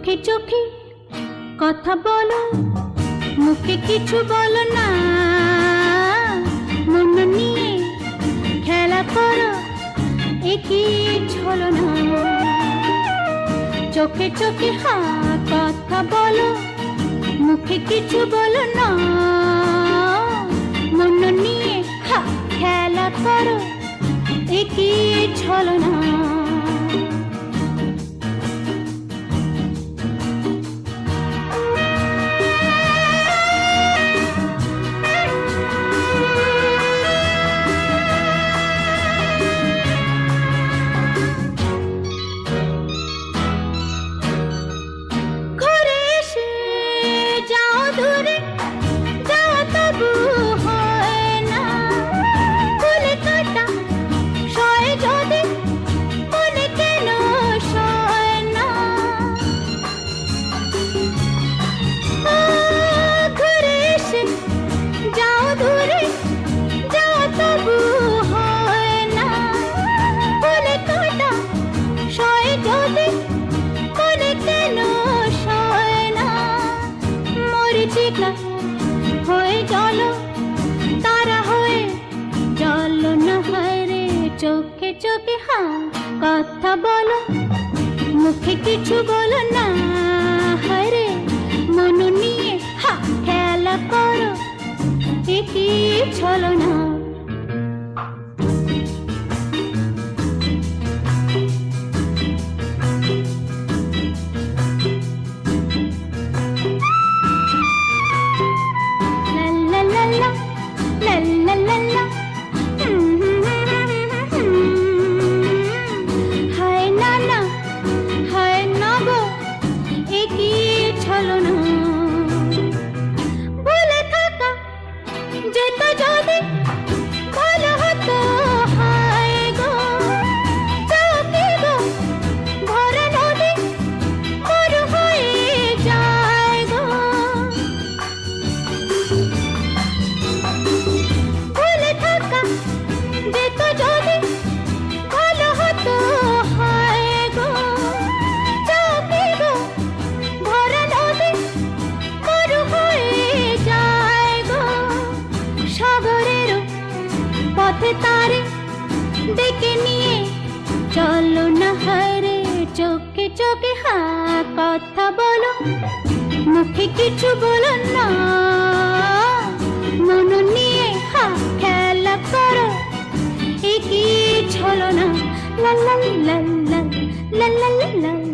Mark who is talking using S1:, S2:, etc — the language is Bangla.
S1: চোখে চোখে কথা বলো, মুখে কিছু বলো না। মন নিয়ে খেলা করো, একই ছলনা। চোখে চোখে কথা বলো, মুখে কিছু বলো না। মন নিয়ে খেলা করো, একই ছলনা। হয়ে চলো তারা হয়ে চলো না হায়রে। চোখে চোখে কথা বলো, মুখে কিছু বলো না। হায়রে মন নিয়ে খেলা করো, একই ছলনা। তারে ডেকে নিয়ে চলো না হায়রে। চোখে চোখে কথা বলো, মুখে কিছু বলো না। মন নিয়ে খেলা করো, একই ছলনা। লা লা লা লা লা লা লা লা।